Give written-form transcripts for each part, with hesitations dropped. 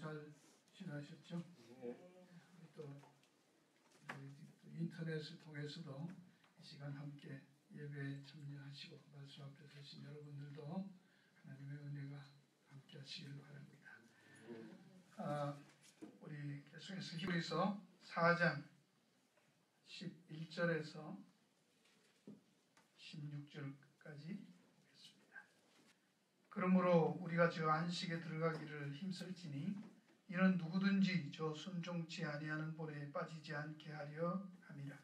잘 지나셨죠? 또 인터넷을 통해서도 이 시간 함께 예배에 참여하시고 말씀 앞에 서신 여러분들도 하나님의 은혜가 함께 하시길 바랍니다. 우리 계속해서 히브리서 4장 11절에서 16절까지 보겠습니다. 그러므로 우리가 저 안식에 들어가기를 힘쓸지니 이는 누구든지 저 순종치 아니하는 볼에 빠지지 않게 하려 함이라.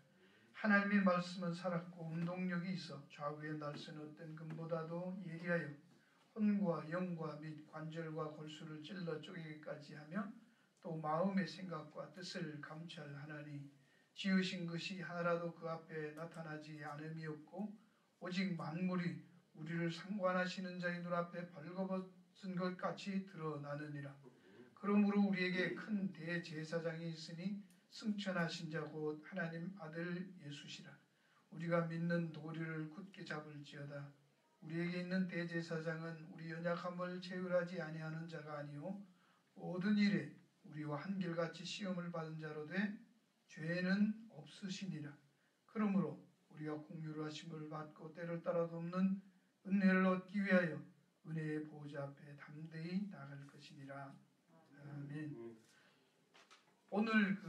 하나님의 말씀은 살았고 운동력이 있어 좌우의 날쌘 어떤 금보다도 예리하여 혼과 영과 및 관절과 골수를 찔러 쪼개기까지 하며 또 마음의 생각과 뜻을 감찰하나니 지으신 것이 하나라도 그 앞에 나타나지 않음이 없고 오직 만물이 우리를 상관하시는 자의 눈앞에 벌거벗은 것 같이 드러나느니라. 그러므로 우리에게 큰 대제사장이 있으니 승천하신 자 곧 하나님 아들 예수시라. 우리가 믿는 도리를 굳게 잡을지어다. 우리에게 있는 대제사장은 우리 연약함을 체휼하지 아니하는 자가 아니요 모든 일에 우리와 한결같이 시험을 받은 자로 돼 죄는 없으시니라. 그러므로 우리가 공유를 하심을 받고 때를 따라도 없는 은혜를 얻기 위하여 은혜의 보호자 앞에 담대히 나갈 것이니라. 아멘. 오늘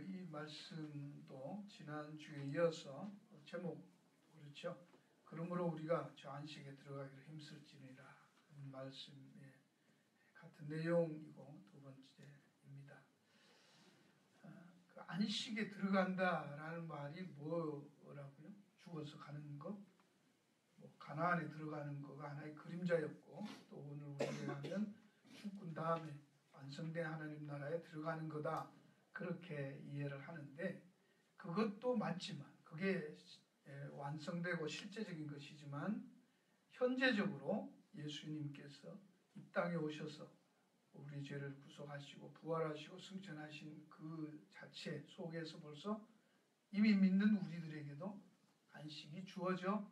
이 말씀도 지난주에 이어서 제목 그렇죠. 그러므로 우리가 저 안식에 들어가기를 힘쓸지니라 하는 말씀에 같은 내용이고 두 번째입니다. 그 안식에 들어간다라는 말이 뭐라고요? 죽어서 가는 거? 뭐 가나안에 들어가는 거가 하나의 그림자였고 또 오늘 우리가 하면 죽은 다음에 완성된 하나님 나라에 들어가는 거다. 그렇게 이해를 하는데 그것도 맞지만 그게 완성되고 실제적인 것이지만 현재적으로 예수님께서 이 땅에 오셔서 우리 죄를 구속하시고 부활하시고 승천하신 그 자체 속에서 벌써 이미 믿는 우리들에게도 안식이 주어져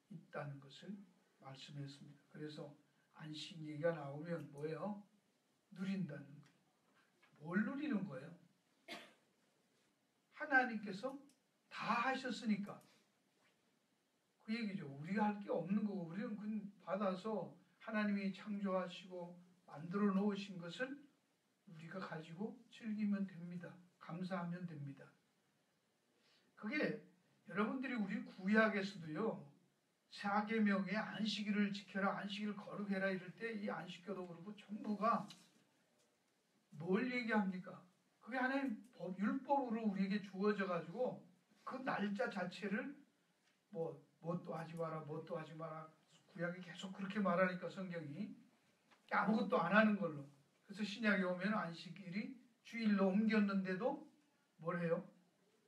있다는 것을 말씀했습니다. 그래서 안식 얘기가 나오면 뭐예요? 누린다는 거예요. 뭘 누리는 거예요? 하나님께서 다 하셨으니까 그 얘기죠. 우리가 할 게 없는 거고 우리는 그냥 받아서 하나님이 창조하시고 만들어 놓으신 것을 우리가 가지고 즐기면 됩니다. 감사하면 됩니다. 그게 여러분들이 우리 구약에서도요. 사계명에 안식일을 지켜라, 안식일을 거룩해라 이럴 때 이 안식교도 그렇고 전부가 뭘 얘기합니까? 그게 하나님 율법으로 우리에게 주어져 가지고 그 날짜 자체를 뭣도 하지 마라, 뭣도 하지 마라. 구약이 계속 그렇게 말하니까 성경이 아무것도 안 하는 걸로. 그래서 신약에 오면 안식일이 주일로 옮겼는데도 뭘 해요?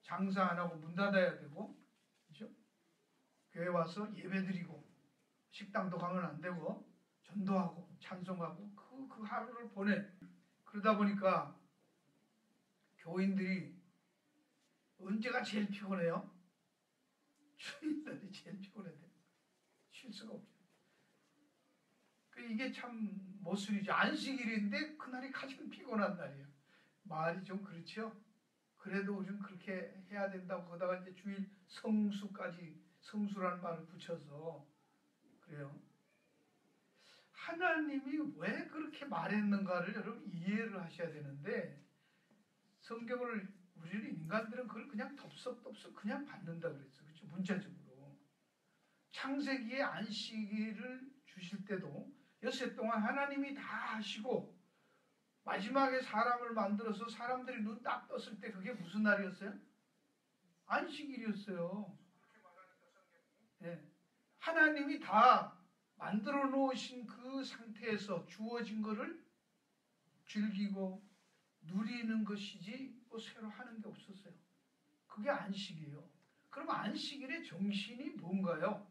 장사 안 하고 문 닫아야 되고, 그렇죠? 교회 와서 예배드리고 식당도 가면 안 되고 전도하고 찬송하고 그 하루를 보내. 그러다 보니까 교인들이 언제가 제일 피곤해요? 주일날이 제일 피곤해요. 쉴 수가 없죠. 이게 참 모순이죠. 안식일인데 그날이 가장 피곤한 날이에요. 말이 좀 그렇죠. 그래도 우리는 그렇게 해야 된다고 거기다가 이제 주일 성수까지 성수라는 말을 붙여서 그래요. 하나님이 왜 그렇게 말했는가를 여러분 이해를 하셔야 되는데 성경을 우리는 인간들은 그걸 그냥 덥석덥석 그냥 받는다 그랬어요. 그렇죠? 문자적으로. 창세기에 안식일을 주실 때도 엿새 동안 하나님이 다 하시고 마지막에 사람을 만들어서 사람들이 눈 딱 떴을 때 그게 무슨 날이었어요? 안식일이었어요. 네. 하나님이 다 만들어 놓으신 그 상태에서 주어진 거를 즐기고 누리는 것이지 뭐 새로 하는 게 없었어요. 그게 안식이에요. 그럼 안식일의 정신이 뭔가요?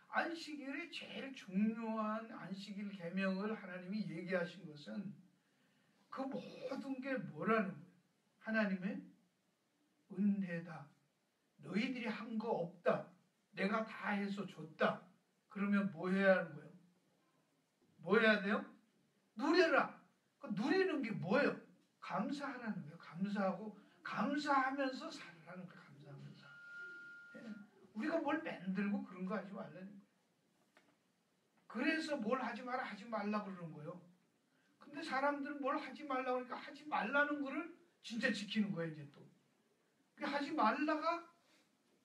안식일의 제일 중요한 안식일 계명을 하나님이 얘기하신 것은 그 모든 게 뭐라는 거예요? 하나님의 은혜다. 너희들이 한 거 없다. 내가 다 해서 줬다. 그러면 뭐 해야 하는 거예요? 뭐 해야 돼요? 누려라. 그 누리는 게 뭐예요? 감사하라는 거예요. 감사하고 감사하면서 살아라는 거예요. 감사하면서. 예. 우리가 뭘 만들고 그런 거 하지 말라는 거예요. 그래서 뭘 하지 마라 하지 말라 그러는 거예요. 근데 사람들은 뭘 하지 말라고 하니까 하지 말라는 거를 진짜 지키는 거예요. 이제 또. 하지 말라가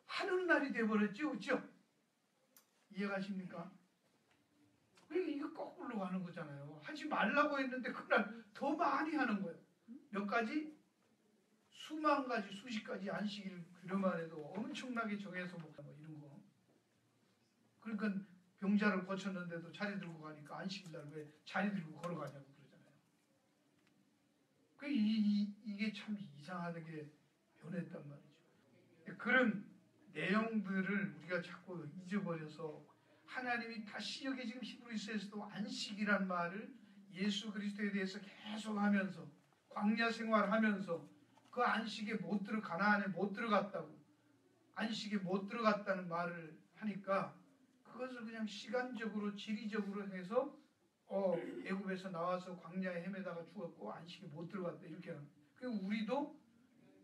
하는 날이 돼버렸죠. 그렇죠? 이해가십니까? 이게 거꾸로 가는 거잖아요. 하지 말라고 했는데 그날 더 많이 하는 거예요. 몇 가지? 수만 가지, 수십 가지 안식일 그러만 해도 엄청나게 정해서 뭐 이런 거. 그러니까 병자를 고쳤는데도 자리 들고 가니까 안식일 날 왜 자리 들고 걸어가냐고 그러잖아요. 이게 참 이상하게 변했단 말이죠. 그런 내용들을 우리가 자꾸 잊어버려서 하나님이 다시 여기 지금 히브리서에서도 안식이란 말을 예수 그리스도에 대해서 계속 하면서 광야 생활하면서 그 안식에 못 들어 가나안에 못 들어갔다고 안식에 못 들어갔다는 말을 하니까 그것을 그냥 시간적으로 지리적으로 해서 애굽에서 나와서 광야에 헤매다가 죽었고 안식에 못 들어갔다 이렇게 하는. 그리고 우리도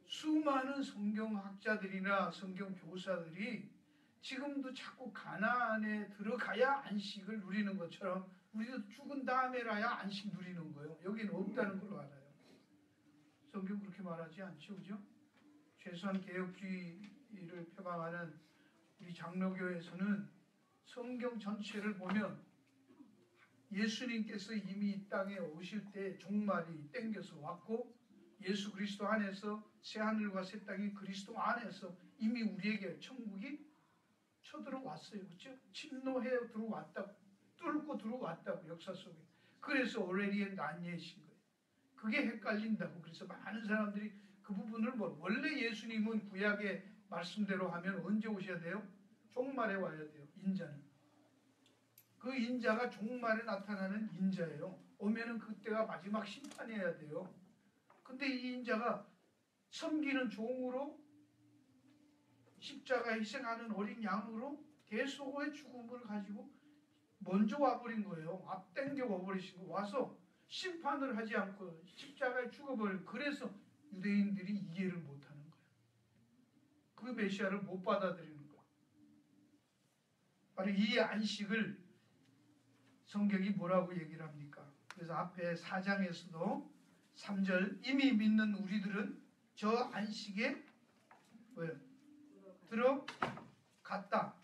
수많은 성경학자들이나 성경 교사들이 지금도 자꾸 가나안에 들어가야 안식을 누리는 것처럼 우리도 죽은 다음에라야 안식 누리는 거예요. 여기는 없다는 걸로 알아요. 성경 그렇게 말하지 않죠, 그죠? 최소한 개혁주의를 표방하는 우리 장로교에서는 성경 전체를 보면 예수님께서 이미 이 땅에 오실 때 종말이 땡겨서 왔고 예수 그리스도 안에서 새하늘과 새 땅이 그리스도 안에서 이미 우리에게 천국이 쳐들어왔어요. 그렇죠? 침노해 들어왔다고 뚫고 들어왔다고 역사 속에. 그래서 already and not yet인 거예요. 그게 헷갈린다고. 그래서 많은 사람들이 그 부분을 원래 예수님은 구약의 말씀대로 하면 언제 오셔야 돼요? 종말에 와야 돼요. 인자는. 그 인자가 종말에 나타나는 인자예요. 오면은 그때가 마지막 심판해야 돼요. 근데 이 인자가 섬기는 종으로 십자가에 희생하는 어린 양으로 대속의 죽음을 가지고 먼저 와버린 거예요. 앞당겨 와버리신 거. 와서 심판을 하지 않고 십자가에 죽어버린. 그래서 유대인들이 이해를 못하는 거예요. 그 메시아를 못 받아들이는 거예요. 바로 이 안식을 성경이 뭐라고 얘기를 합니까? 그래서 앞에 4장에서도 3절 이미 믿는 우리들은 저 안식에 뭐예요? 들어갔다.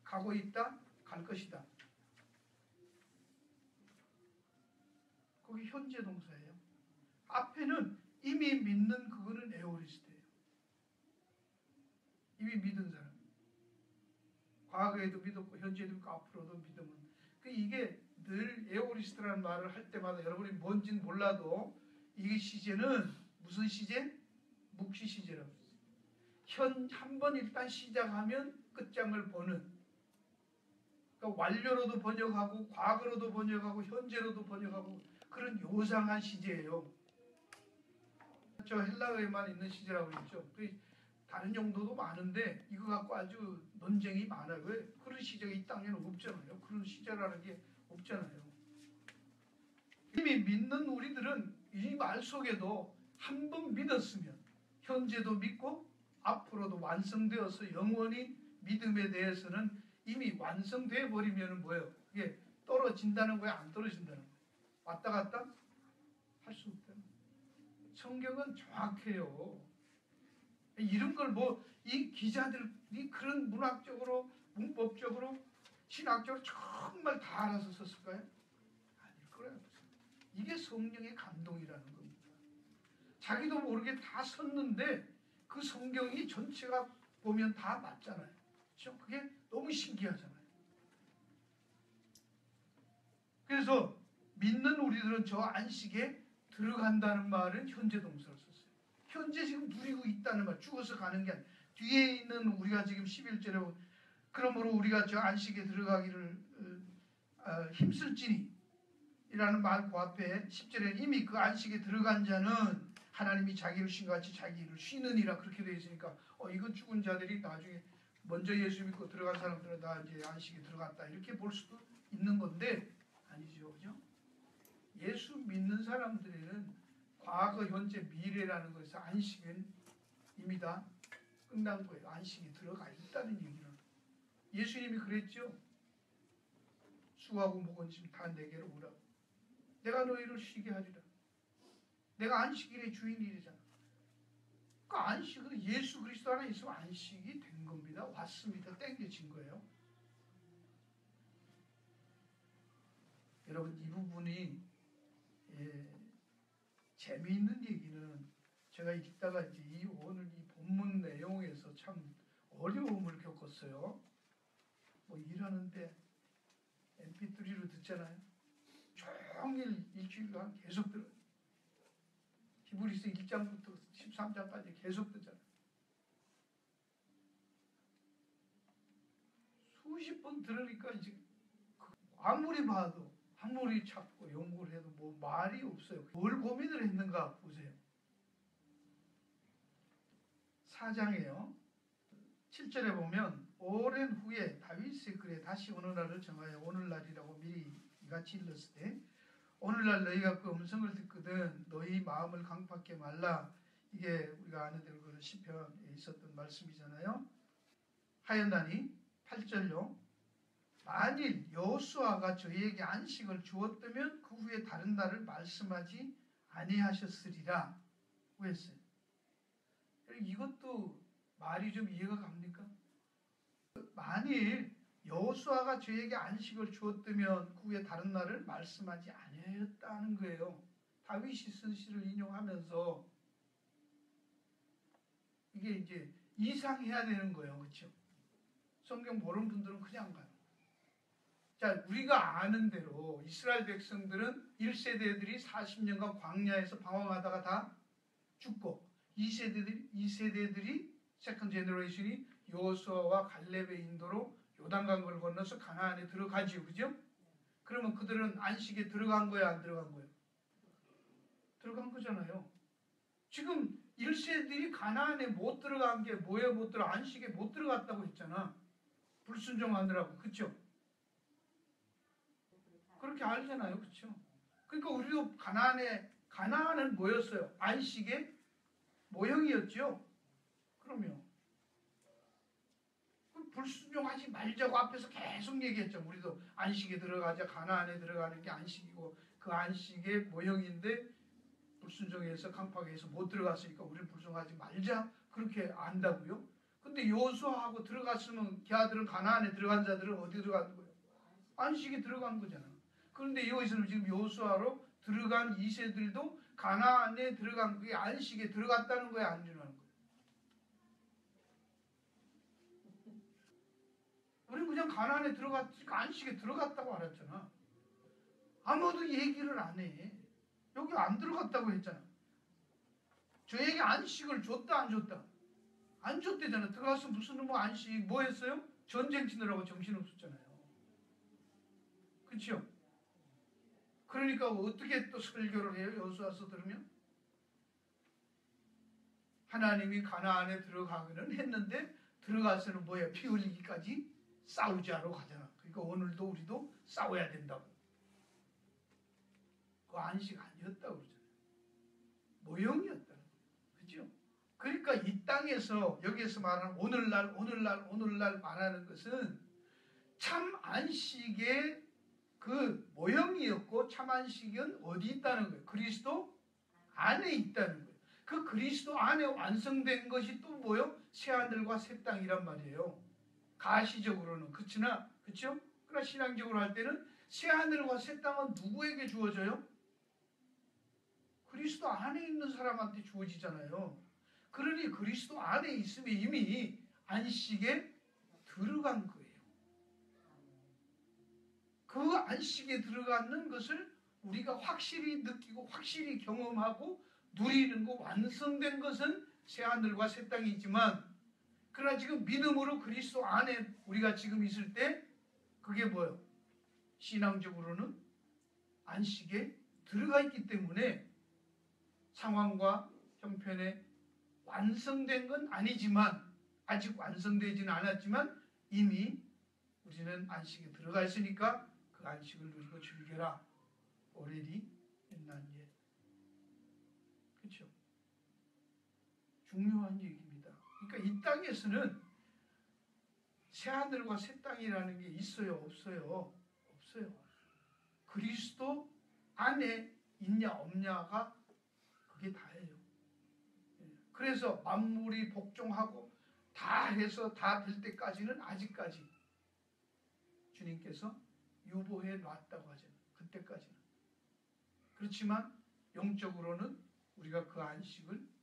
가고 있다. 갈 것이다. 거기 현재 동사예요. 앞에는 이미 믿는 그거는 에오리스트예요. 이미 믿은 사람. 과거에도 믿었고 현재도 믿고 앞으로도 믿으면 이게 늘 에오리스트라는 말을 할 때마다 여러분이 뭔지는 몰라도 이 시제는 무슨 시제? 묵시 시제라고 했어요. 한번 일단 시작하면 끝장을 보는. 그러니까 완료로도 번역하고 과거로도 번역하고 현재로도 번역하고 그런 요상한 시제예요. 저 헬라어에만 있는 시제라고 그랬죠. 다른 용도도 많은데 이거 갖고 아주 논쟁이 많아요. 왜? 그런 시제가 이 땅에는 없잖아요. 그런 시제라는 게 없잖아요. 이미 믿는 우리들은 이 말 속에도 한 번 믿었으면 현재도 믿고 앞으로도 완성되어서 영원히 믿음에 대해서는 이미 완성되어 버리면 뭐예요? 그게 떨어진다는 거야? 안 떨어진다는 거야? 왔다 갔다 할 수 없다는 거야. 성경은 정확해요. 이런 걸 이 기자들이 그런 문학적으로 문법적으로 신학적으로 정말 다 알아서 썼을까요? 아닐 거예요. 이게 성령의 감동이라는 겁니다. 자기도 모르게 다 썼는데 그 성경이 전체가 보면 다 맞잖아요. 그렇죠? 그게 너무 신기하잖아요. 그래서 믿는 우리들은 저 안식에 들어간다는 말은 현재 동사를 썼어요. 현재 지금 누리고 있다는 말, 죽어서 가는 게 아니라 뒤에 있는 우리가 지금 11절에 그러므로 우리가 저 안식에 들어가기를 힘쓸지니 이라는 말 그 앞에 10절에 이미 그 안식에 들어간 자는 하나님이 자기를 쉰 같이 자기를 쉬느니라 그렇게 되어 있으니까 이건 죽은 자들이 나중에 먼저 예수 믿고 들어간 사람들은 다 이제 안식에 들어갔다 이렇게 볼 수도 있는 건데 아니죠. 그죠? 예수 믿는 사람들에는 과거, 현재, 미래라는 것에서 안식은 이미 다 끝난 거예요. 안식이 들어가 있다는 얘기는. 예수님이 그랬죠. 수고하고 무거운 짐 다 내게로 오라고. 내가 너희를 쉬게 하리라. 내가 안식일의 주인이잖아. 그 안식은 예수 그리스도 안에 있으면 안식이 된 겁니다. 왔습니다. 땡겨진 거예요. 여러분 이 부분이 재미있는 얘기는 제가 읽다가 이제 오늘 이 본문 내용에서 참 어려움을 겪었어요. 뭐 일하는데 MP3로 듣잖아요. 종일 일주일간 계속 들어요. 히브리서 1장부터 13장까지 계속 듣잖아요. 수십 번 들으니까 이제 아무리 봐도 아무리 찾고 연구를 해도 뭐 말이 없어요. 뭘 고민을 했는가 보세요. 4장에요. 7절에 보면 오랜 후에 다윗의 글에 다시 어느 날을 정하여 오늘날이라고 미리 이같이 일렀을 때 오늘날 너희가 그 음성을 듣거든 너희 마음을 강팍하게 말라. 이게 우리가 아는 대로 그 시편에 있었던 말씀이잖아요. 하였나니 8절로 만일 여호수아가 저희에게 안식을 주었다면 그 후에 다른 날을 말씀하지 아니하셨으리라 고 했어요. 이것도 말이 좀 이해가 갑니까? 만일 여호수아가 저에게 안식을 주었다면 그 후에 다른 날을 말씀하지 아니하였다는 거예요. 다윗이 쓴 시를 인용하면서 이게 이제 이상해야 되는 거예요. 그렇죠? 성경 모르는 분들은 그냥 가요. 자, 우리가 아는 대로 이스라엘 백성들은 1세대들이 40년간 광야에서 방황하다가 다 죽고 2세대들이 세컨 제너레이션이 여호수아와 갈렙의 인도로 요단강을 건너서 가나안에 들어가지요. 그죠? 그러면 그들은 안식에 들어간 거야, 안 들어간 거예요? 들어간 거잖아요. 지금 1세들이 가나안에 못 들어간 게 뭐에 못 들어? 안식에 못 들어갔다고 했잖아. 불순종하느라고. 그렇죠? 그렇게 알잖아요. 그렇죠? 그러니까 우리도 가나안은 뭐였어요? 안식의 모형이었죠. 그럼요. 불순종하지 말자고 앞에서 계속 얘기했죠. 우리도 안식에 들어가자. 가나안에 들어가는 게 안식이고 그 안식의 모형인데 불순종해서 강팍해서 못 들어갔으니까 우리는 불순종하지 말자. 그렇게 안다고요. 근데 여호수아하고 들어갔으면 걔들은 가나안에 들어간 자들은 어디 들어간 거예요? 안식에 들어간 거잖아. 그런데 여기서는 지금 여호수아로 들어간 2세들도 가나안에 들어간 그게 안식에 들어갔다는 거야, 안 들어가는 거야? 우리는 그냥 가나안에 들어갔으니까 안식에 들어갔다고 알았잖아. 아무도 얘기를 안 해. 여기 안 들어갔다고 했잖아. 저에게 안식을 줬다 안 줬다? 안 줬대잖아. 들어가서 무슨 뭐 안식 뭐 했어요? 전쟁 치느라고 정신없었잖아요. 그렇죠? 그러니까 어떻게 또 설교를 해요? 여호수아서 들으면? 하나님이 가나안에 들어가기는 했는데 들어가서는 뭐야? 피 흘리기까지 싸우지 하러 가잖아. 그러니까 오늘도 우리도 싸워야 된다고. 그 안식 아니었다고 그러잖아요. 모형이었다는 거예요. 그죠? 그러니까 이 땅에서 여기에서 말하는 오늘날 말하는 것은 참 안식의 그 모형이었고 참 안식은 어디 있다는 거예요? 그리스도 안에 있다는 거예요. 그 그리스도 안에 완성된 것이 또 뭐요? 새하늘과 새 땅이란 말이에요. 가시적으로는 그렇죠? 그러나 신앙적으로 할 때는 새하늘과 새 땅은 누구에게 주어져요? 그리스도 안에 있는 사람한테 주어지잖아요. 그러니 그리스도 안에 있으면 이미 안식에 들어간 거예요. 그 안식에 들어가는 것을 우리가 확실히 느끼고 확실히 경험하고 누리는 거 완성된 것은 새하늘과 새 땅이지만 그러나 지금 믿음으로 그리스도 안에 우리가 지금 있을 때 그게 뭐예요? 신앙적으로는 안식에 들어가 있기 때문에 상황과 형편에 완성된 건 아니지만 아직 완성되지는 않았지만 이미 우리는 안식에 들어가 있으니까 그 안식을 누리고 즐겨라. already in not yet. 중요한 얘기입니다. 그러니까 이 땅에서는 새하늘과 새 땅이라는 게 있어요? 없어요? 없어요. 그리스도 안에 있냐 없냐가 그게 다예요. 그래서 만물이 복종하고 다 해서 다 될 때까지는 아직까지 주님께서 유보해 놨다고 하잖아요. 그때까지는. 그렇지만 영적으로는 우리가 그 안식을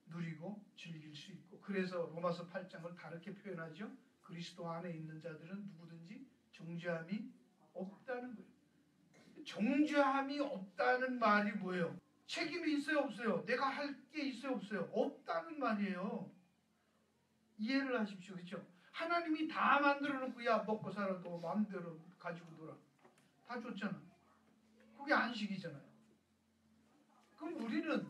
누리고 즐길 수 있고, 그래서 로마서 8장을 다르게 표현하죠. 그리스도 안에 있는 자들은 누구든지 정죄함이 없다는 거예요. 정죄함이 없다는 말이 뭐예요? 책임이 있어요 없어요? 내가 할 게 있어요 없어요? 없다는 말이에요. 이해를 하십시오. 그렇죠? 하나님이 다 만들어 놓고 야 먹고 살아도 마음대로 가지고 놀아. 다 줬잖아. 그게 안식이잖아요. 그럼 우리는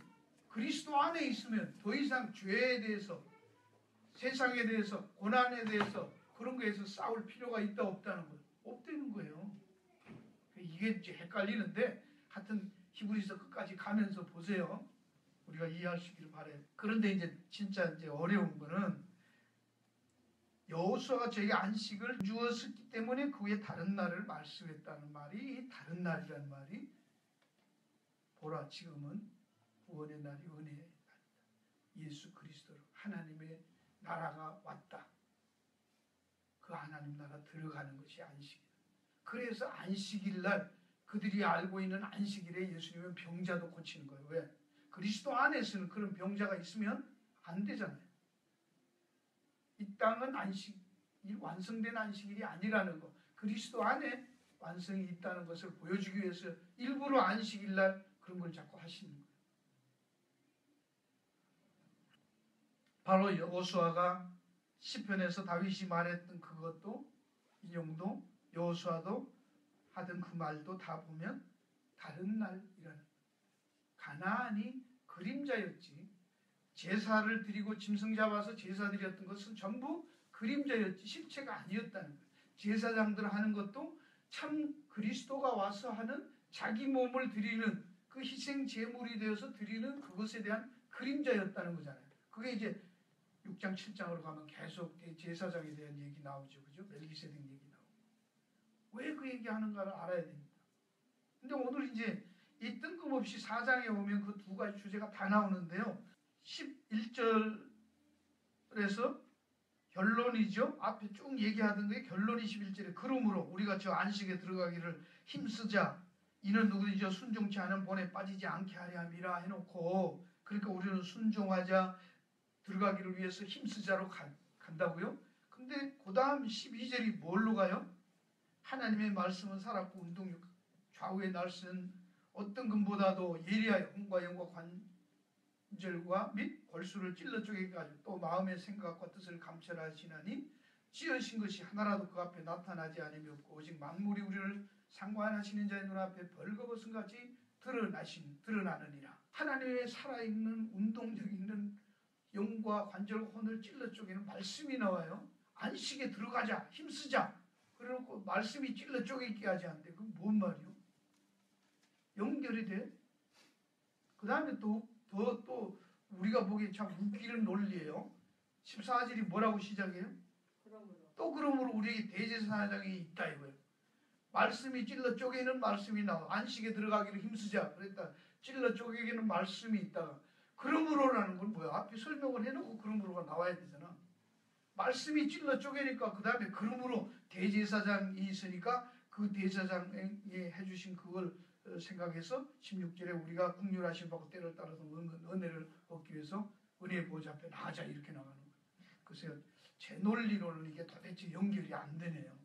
그리스도 안에 있으면 더 이상 죄에 대해서, 세상에 대해서, 고난에 대해서 그런 거에서 싸울 필요가 있다 없다는 거예요. 없다는 거예요. 이게 이제 헷갈리는데 하여튼 히브리서 끝까지 가면서 보세요. 우리가 이해할 수 있기를 바래요. 그런데 이제 진짜 이제 어려운 거는 여호수아가 저에게 안식을 주었기 때문에 그 후에 다른 날을 말씀했다는 말이, 다른 날이라는 말이 보라 지금은 구원의 날이 은혜의 날이다. 예수 그리스도로 하나님의 나라가 왔다. 그 하나님 나라 들어가는 것이 안식이다. 그래서 안식일 날 그들이 알고 있는 안식일에 예수님은 병자도 고치는 거예요. 왜? 그리스도 안에서는 그런 병자가 있으면 안 되잖아요. 이 땅은 안식일, 완성된 안식일이 아니라는 거, 그리스도 안에 완성이 있다는 것을 보여주기 위해서 일부러 안식일 날 그런 걸 자꾸 하시는 거예요. 바로 여호수아가 시편에서 다윗이 말했던 그것도, 인용도, 여호수아도 하던 그 말도 다 보면 다른 날이라는, 가나안이 그림자였지 제사를 드리고 짐승 잡아서 제사 드렸던 것은 전부 그림자였지 실체가 아니었다는 거예요. 제사장들 하는 것도 참 그리스도가 와서 하는 자기 몸을 드리는 그 희생 제물이 되어서 드리는 그것에 대한 그림자였다는 거잖아요. 그게 이제 6장 7장으로 가면 계속 제사장에 대한 얘기 나오죠. 그죠? 멜기세덱 얘기 나오고. 왜 그 얘기하는가를 알아야 됩니다. 근데 오늘 이제 이 뜬금없이 4장에 오면 그 두 가지 주제가 다 나오는데요. 11절에서 결론이죠. 앞에 쭉 얘기하던 게 결론이 11절에 그러므로 우리가 저 안식에 들어가기를 힘쓰자. 이는 누구든지 순종치 않은 본에 빠지지 않게 하려 함이라 해놓고, 그러니까 우리는 순종하자, 들어가기를 위해서 힘쓰자로 간다고요. 근데 그 다음 12절이 뭘로 가요? 하나님의 말씀은 살았고 운동력, 좌우의 날씨는 어떤 금보다도 예리하여 혼과 영과 관절과 및 골수를 찔러 쪼개가지고 또 마음의 생각과 뜻을 감찰하시나니 지으신 것이 하나라도 그 앞에 나타나지 않음이 없고 오직 만물이 우리를 상관하시는 자의 눈앞에 벌거벗은 같이 드러나느니라. 하나님의 살아있는 운동력 있는 영과 관절, 혼을 찔러 쪼개는 말씀이 나와요. 안식에 들어가자, 힘쓰자. 그래놓고 말씀이 찔러 쪼개게 하지 않는데 그건 뭔 말이요? 연결이 돼? 그 다음에 또 우리가 보기에 참 웃기는 논리예요. 14절이 뭐라고 시작해요? 그러므로 우리에게 대제사장이 있다 이거예요. 말씀이 찔러 쪼개는 말씀이 나와. 안식에 들어가기를 힘쓰자 그랬다. 찔러 쪼개기는 말씀이 있다가 그러므로라는 건 뭐야? 앞에 설명을 해놓고 그러므로가 나와야 되잖아. 말씀이 찔러 쪼개니까 그 다음에 그러므로 대제사장이 있으니까 그 대제사장이 해주신 그걸 생각해서 16절에 우리가 긍휼하심 받고 때를 따라서 은혜를 얻기 위해서 은혜의 보좌 앞에 나가자 이렇게 나가는 거예요. 글쎄요, 제 논리로는 이게 도대체 연결이 안 되네요.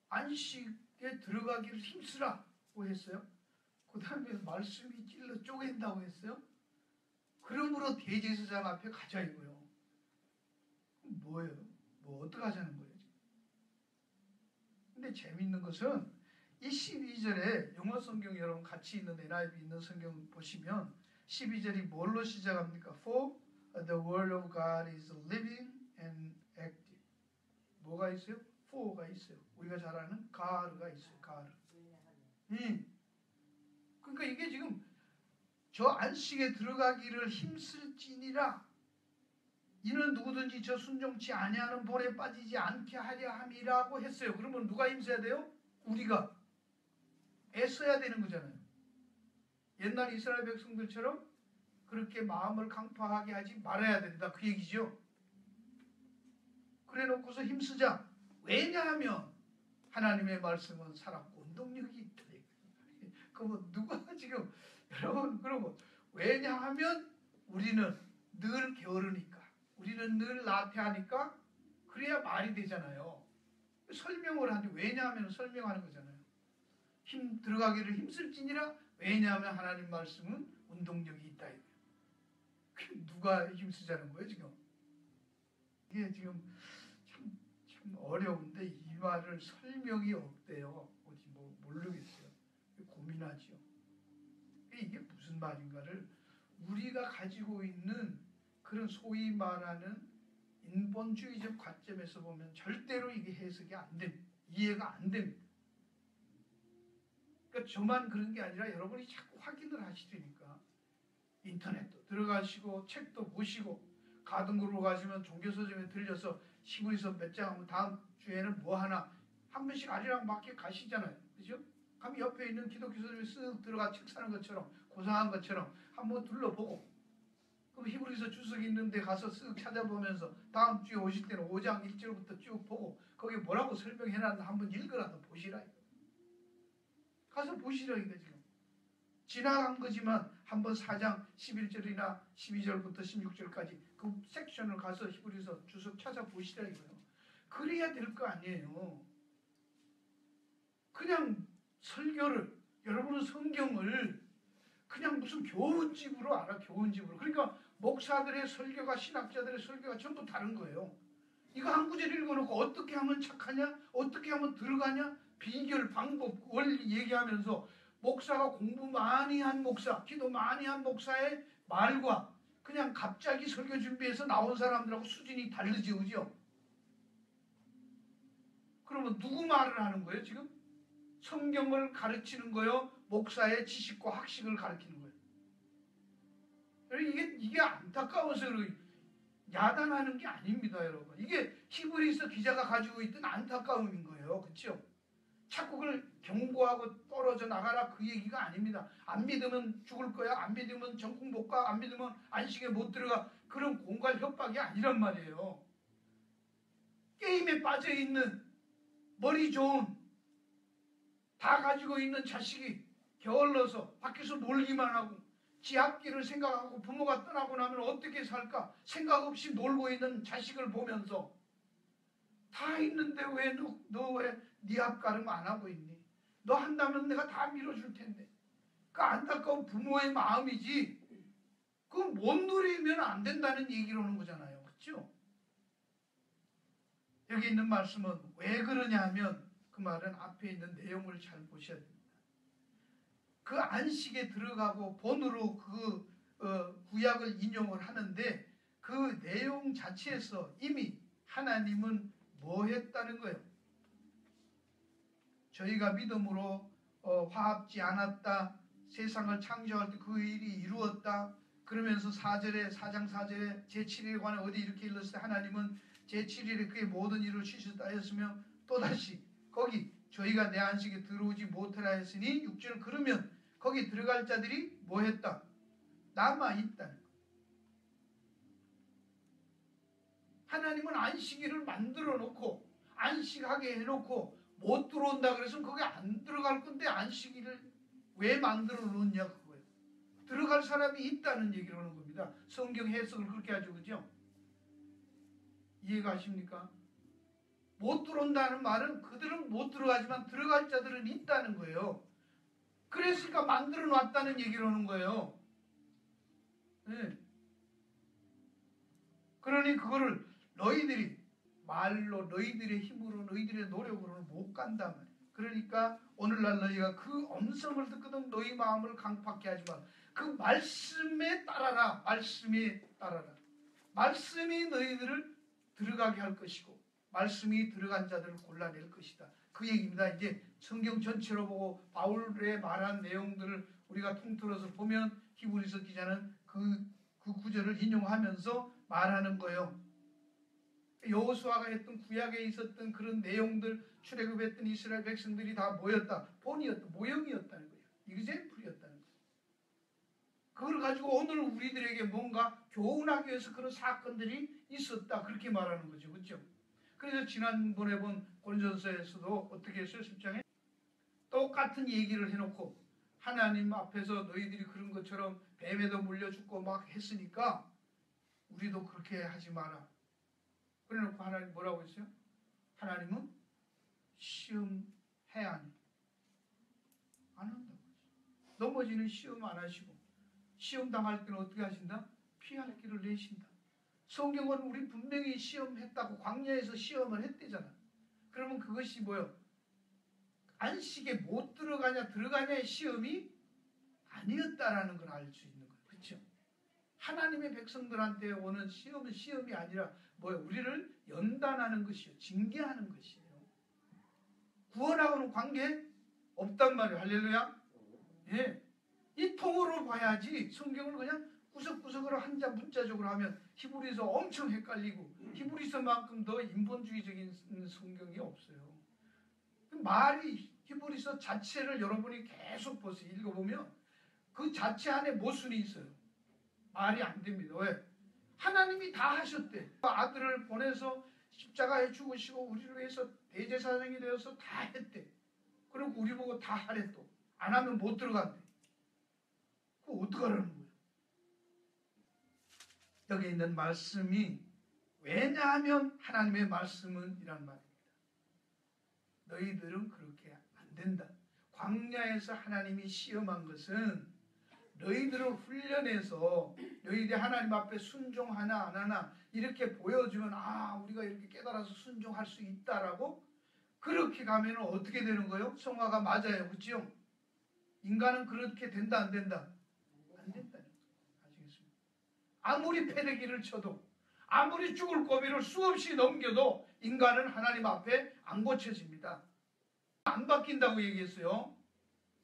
안식에 들어가기를 힘쓰라고 했어요. 그 다음에 말씀이 찔러 쪼갠다고 했어요. 그러므로 대제사장 앞에 가자 이거예요. 뭐예요? 뭐 어떻게 하자는 거예요? 근데 재밌는 것은 이 12절에 영어 성경 여러분 같이 있는 NIV 있는 성경 보시면 12절이 뭘로 시작합니까? For the word of God is living and active. 뭐가 있어요? for가 있어요. 우리가 잘 아는 가르가 있어요. 가르. 그러니까 이게 지금 저 안식에 들어가기를 힘쓸지니라 이는 누구든지 저 순종치 아니하는 볼에 빠지지 않게 하려 함이라고 했어요. 그러면 누가 힘써야 돼요? 우리가 애써야 되는 거잖아요. 옛날 이스라엘 백성들처럼 그렇게 마음을 강팍하게 하지 말아야 된다. 그 얘기죠. 그래 놓고서 힘쓰자. 왜냐하면 하나님의 말씀은 살았고 운동력이 있다. 그러면 누가 지금 여러분 그러고 왜냐하면 우리는 늘 게으르니까 우리는 늘 나태하니까 그래야 말이 되잖아요. 설명을 하지 왜냐하면 설명하는 거잖아요. 힘 들어가기를 힘쓸지니라 왜냐하면 하나님 말씀은 운동력이 있다. 누가 힘쓰자는 거예요 지금? 이게 지금 참 어려운데 이 말을 설명이 없대요. 어디 뭐 모르겠어요. 고민하죠. 이게 무슨 말인가를 우리가 가지고 있는 그런 소위 말하는 인본주의적 관점에서 보면 절대로 이게 해석이 안 됩니다. 이해가 안 됩니다. 그러니까 저만 그런 게 아니라 여러분이 자꾸 확인을 하시니까 인터넷도 들어가시고 책도 보시고 가등으로 가시면 종교서점에 들려서 시부리서 몇 장 하면 다음 주에는 뭐 하나 한 번씩 아리랑 맞게 가시잖아요. 그죠? 그럼 옆에 있는 기독교 서점에 쓱 들어가 책 사는 것처럼 고상한 것처럼 한번 둘러보고 그럼 히브리서 주석이 있는데 가서 쓱 찾아보면서 다음 주에 오실 때는 5장 1절부터 쭉 보고 거기에 뭐라고 설명해놨나 한번 읽으라도 보시라. 가서 보시라 이거 지금. 지나간 거지만 한번 4장 11절이나 12절부터 16절까지 그 섹션을 가서 히브리서 주석 찾아보시라 이거예요. 그래야 될 거 아니에요. 그냥 설교를 여러분은 성경을 그냥 무슨 교훈집으로 알아. 교훈집으로. 그러니까 목사들의 설교가 신학자들의 설교가 전부 다른 거예요. 이거 한 구절 읽어놓고 어떻게 하면 착하냐 어떻게 하면 들어가냐 비결 방법 원리 얘기하면서 목사가 공부 많이 한 목사 기도 많이 한 목사의 말과 그냥 갑자기 설교 준비해서 나온 사람들하고 수준이 다르죠. 그죠? 그러면 누구 말을 하는 거예요 지금? 성경을 가르치는 거요 목사의 지식과 학식을 가르치는 거예요. 이게 안타까워서 야단하는 게 아닙니다 여러분. 이게 히브리서 기자가 가지고 있던 안타까움인 거예요. 그렇죠? 자꾸 그걸 경고하고 떨어져 나가라 그 얘기가 아닙니다. 안 믿으면 죽을 거야. 안 믿으면 전국 못 가. 안 믿으면 안식에 못 들어가. 그런 공갈 협박이 아니란 말이에요. 게임에 빠져있는 머리 좋은 다 가지고 있는 자식이 게을러서 밖에서 놀기만 하고 지 앞길을 생각하고 부모가 떠나고 나면 어떻게 살까 생각 없이 놀고 있는 자식을 보면서 다 있는데 왜 너 왜 네 앞가름 안 하고 있니? 너 한다면 내가 다 밀어줄 텐데. 그 안타까운 부모의 마음이지. 그거 못 누리면 안 된다는 얘기로 오는 거잖아요. 그렇죠? 여기 있는 말씀은 왜 그러냐 하면 그 말은 앞에 있는 내용을 잘 보셔야 됩니다. 그 안식에 들어가고 본으로 그 구약을 인용을 하는데 그 내용 자체에서 이미 하나님은 뭐 했다는 거예요? 저희가 믿음으로 화합지 않았다. 세상을 창조할 때 그 일이 이루었다. 그러면서 4장 4절에 제7일에 관해 어디 이렇게 일렀을 때 하나님은 제7일에 그의 모든 일을 쉬셨다 하였으며 또다시 거기 저희가 내 안식에 들어오지 못하라 했으니 6절 그러면 거기 들어갈 자들이 뭐 했다? 남아있다는 거. 하나님은 안식일을 만들어 놓고 안식하게 해놓고 못 들어온다 그래서 거기 안 들어갈 건데 안식일을 왜 만들어 놓냐 그거예요. 들어갈 사람이 있다는 얘기를 하는 겁니다. 성경 해석을 그렇게 하죠. 그죠? 이해가 하십니까? 못 들어온다는 말은 그들은 못 들어가지만 들어갈 자들은 있다는 거예요. 그랬으니까 만들어 놨다는 얘기를 하는 거예요. 네. 그러니 그거를 너희들이 말로 너희들의 힘으로 너희들의 노력으로는 못 간다 말이야. 그러니까 오늘날 너희가 그 음성을 듣거든 너희 마음을 강팍케 하지 마. 그 말씀에 따라라. 말씀에 따라라. 말씀이 너희들을 들어가게 할 것이고 말씀이 들어간 자들을 골라낼 것이다. 그 얘기입니다. 이제 성경 전체로 보고 바울의 말한 내용들을 우리가 통틀어서 보면 히브리서 기자는 그 구절을 인용하면서 말하는 거예요. 여호수아가 했던 구약에 있었던 그런 내용들, 출애굽했던 이스라엘 백성들이 다 모였다. 본이었다. 모형이었다는 거예요. 이그젠플이었다는 거예요. 그걸 가지고 오늘 우리들에게 뭔가 교훈하기 위해서 그런 사건들이 있었다. 그렇게 말하는 거죠. 그렇죠? 그래서 지난번에 본 고린도서에서도 어떻게 했어요? 10장에 똑같은 얘기를 해놓고 하나님 앞에서 너희들이 그런 것처럼 뱀에도 물려 죽고 막 했으니까 우리도 그렇게 하지 마라. 그래놓고 하나님 뭐라고 했어요? 하나님은 시험해야 하니 안 한다고. 넘어지는 시험 안 하시고 시험 당할 때는 어떻게 하신다? 피할 길을 내신다. 성경은 우리 분명히 시험했다고 광야에서 시험을 했대잖아. 그러면 그것이 뭐요? 안식에 못 들어가냐의 시험이 아니었다라는 걸 알 수 있는 거예요. 그렇죠? 하나님의 백성들한테 오는 시험은 시험이 아니라 뭐예요? 우리를 연단하는 것이요. 징계하는 것이에요. 구원하고는 관계 없단 말이에요. 할렐루야. 예. 이 통으로 봐야지 성경을 그냥 구석구석으로 한자 문자적으로 하면 히브리서 엄청 헷갈리고 히브리서만큼 더 인본주의적인 성경이 없어요. 말이 히브리서 자체를 여러분이 계속 보세요. 읽어보면 그 자체 안에 모순이 있어요. 말이 안 됩니다. 왜? 하나님이 다 하셨대. 아들을 보내서 십자가에 죽으시고 우리를 위해서 대제사장이 되어서 다 했대. 그리고 우리 보고 다 하래 또. 안 하면 못 들어간대. 그거 어떡하라는 거예요? 여기 있는 말씀이 왜냐하면 하나님의 말씀은 이란 말입니다. 너희들은 그렇게 안 된다. 광야에서 하나님이 시험한 것은 너희들을 훈련해서 너희들이 하나님 앞에 순종하나 안 하나 이렇게 보여주면 우리가 이렇게 깨달아서 순종할 수 있다라고 그렇게 가면 어떻게 되는 거예요? 성화가 맞아요. 그렇죠? 인간은 그렇게 된다 안 된다? 안 된다는 거예요. 아시겠습니까? 아무리 패대기를 쳐도 아무리 죽을 고비를 수없이 넘겨도 인간은 하나님 앞에 안 고쳐집니다. 안 바뀐다고 얘기했어요.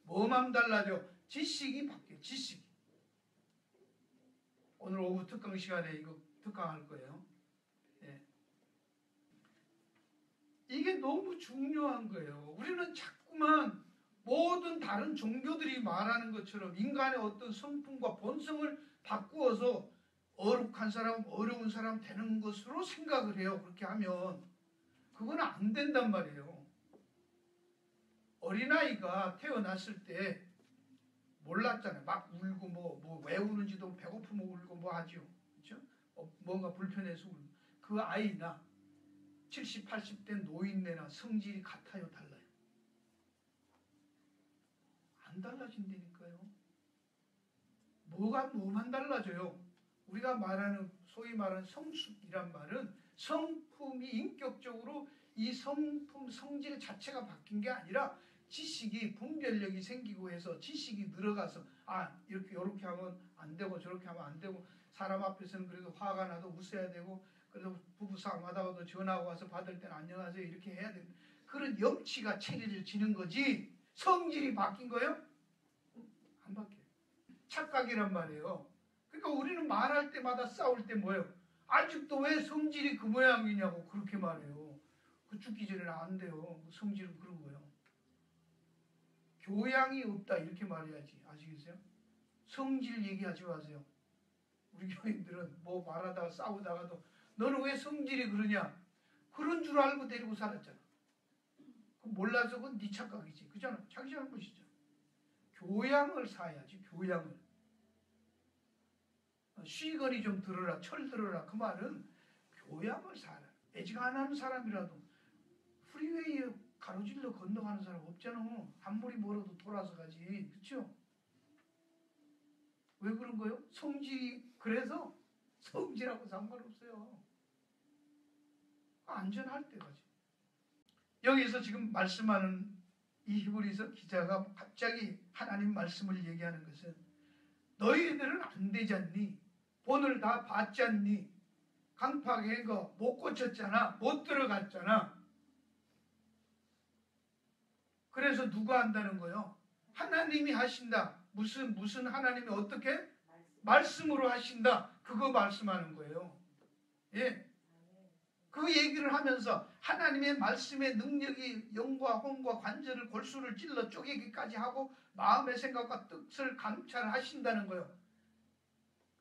뭐만 달라져? 지식이 바뀌어요. 지식이. 오늘 오후 특강 시간에 이거 특강할 거예요. 예. 이게 너무 중요한 거예요. 우리는 자꾸만 모든 다른 종교들이 말하는 것처럼 인간의 어떤 성품과 본성을 바꾸어서 어룩한 사람, 어려운 사람 되는 것으로 생각을 해요. 그렇게 하면 그건 안 된단 말이에요. 어린아이가 태어났을 때 몰랐잖아요. 막 울고 왜 우는지도 배고프면 울고 뭐 하죠. 그렇죠? 뭔가 불편해서 울고. 그 아이나 70, 80대 노인네나 성질이 같아요, 달라요? 안 달라진다니까요. 뭐만 달라져요? 우리가 말하는 소위 말하는 성숙이란 말은 성품이 인격적으로 이 성품 성질 자체가 바뀐 게 아니라 지식이 분별력이 생기고 해서 지식이 늘어가서 이렇게 하면 안 되고 저렇게 하면 안 되고 사람 앞에서는 그래도 화가 나도 웃어야 되고 그래도 부부싸움 하다가도 전화가 와서 받을 때는 안녕하세요 이렇게 해야 되는 그런 염치가 체질해지는 거지 성질이 바뀐 거예요? 안 바뀌어요. 착각이란 말이에요. 그러니까 우리는 말할 때마다 싸울 때 뭐예요? 아직도 왜 성질이 그 모양이냐고 그렇게 말해요. 그 죽기 전에는 안 돼요. 성질은 그런 거예요. 교양이 없다 이렇게 말해야지. 아시겠어요? 성질 얘기하지 마세요. 우리 교인들은 뭐 말하다가 싸우다가도 너는 왜 성질이 그러냐? 그런 줄 알고 데리고 살았잖아. 몰라서 그건 네 착각이지. 그잖아. 자기 잘못이죠. 교양을 사야지. 교양을. 쉬거리 좀 들어라. 철 들어라. 그 말은 교양을 사라. 애지가 안 하는 사람이라도 프리웨이에 가로질러 건너가는 사람 없잖아. 아무리 멀어도 돌아서 가지. 그렇죠? 왜 그런 거예요? 성질이 그래서 성질하고 상관없어요. 안전할 때 가지. 여기서 지금 말씀하는 이 히브리서 기자가 갑자기 하나님 말씀을 얘기하는 것은 너희들은 안 되지 않니? 본을 다 봤지 않니? 강팍한 거 못 고쳤잖아. 못 들어갔잖아. 그래서 누가 한다는 거예요? 하나님이 하신다. 무슨 하나님이 어떻게? 말씀으로 하신다. 그거 말씀하는 거예요. 예. 그 얘기를 하면서 하나님의 말씀의 능력이 영과 혼과 관절을 골수를 찔러 쪼개기까지 하고 마음의 생각과 뜻을 감찰하신다는 거예요.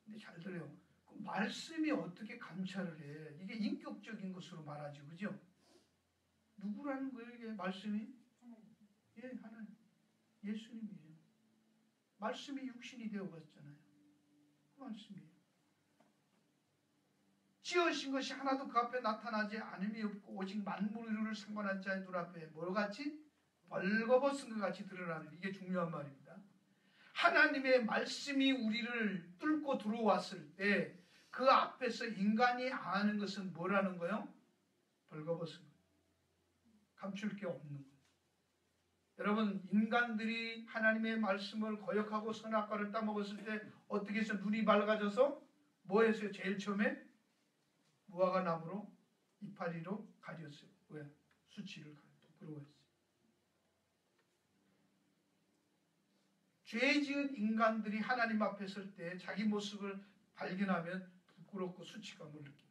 근데 잘 들어요. 그 말씀이 어떻게 감찰을 해? 이게 인격적인 것으로 말하지, 그죠? 누구라는 거예요, 이게 말씀이? 예, 하나님. 예수님이에요. 말씀이 육신이 되어갔잖아요. 그 말씀이에요. 지으신 것이 하나도 그 앞에 나타나지 않음이 없고 오직 만물을 상관한 자의 눈앞에 뭐같이 벌거벗은 것 같이 드러나는, 이게 중요한 말입니다. 하나님의 말씀이 우리를 뚫고 들어왔을 때 그 앞에서 인간이 아는 것은 뭐라는 거요? 벌거벗은 거예요. 감출 게 없는 거예요. 여러분, 인간들이 하나님의 말씀을 거역하고 선악과를 따먹었을 때 어떻게 해서 눈이 밝아져서 뭐 했어요? 제일 처음에 무화과 나무로 이파리로 가렸어요. 왜? 수치를 부끄러워했어요. 죄 지은 인간들이 하나님 앞에 설 때 자기 모습을 발견하면 부끄럽고 수치감을 느낍니다.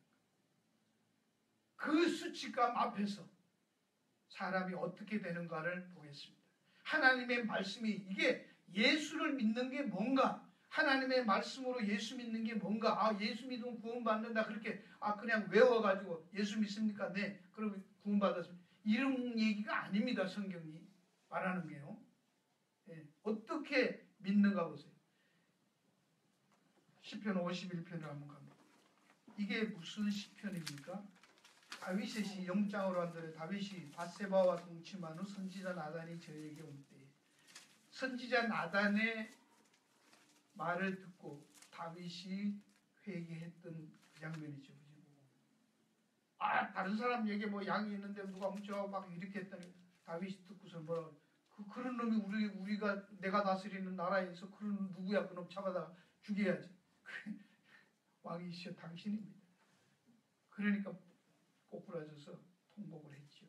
그 수치감 앞에서 사람이 어떻게 되는가를 보겠습니다. 하나님의 말씀이, 이게 예수를 믿는 게 뭔가, 하나님의 말씀으로 예수 믿는 게 뭔가, 아, 예수 믿으면 구원받는다, 그렇게 그냥 외워가지고 예수 믿습니까? 네, 그러면 구원받았습니다. 이런 얘기가 아닙니다. 성경이 말하는 게요. 네, 어떻게 믿는가 보세요. 시편 51편을 한번 갑니다. 이게 무슨 시편입니까? 다윗의 영장으로 한들에 다윗이 밧세바와 동침한 후 선지자 나단이 저에게 온 때에, 선지자 나단의 말을 듣고 다윗이 회개했던 그 장면이죠. 다른 사람 얘기 뭐 양이 있는데 누가 훔쳐가고 막 이렇게 했다니, 다윗이 듣고서 뭐라, 그런 놈이 우리가 내가 다스리는 나라에서 그런 누구야, 그놈 잡아다 죽여야지. 왕이시여 당신입니다. 그러니까 꼬꾸라져서 통곡을 했죠.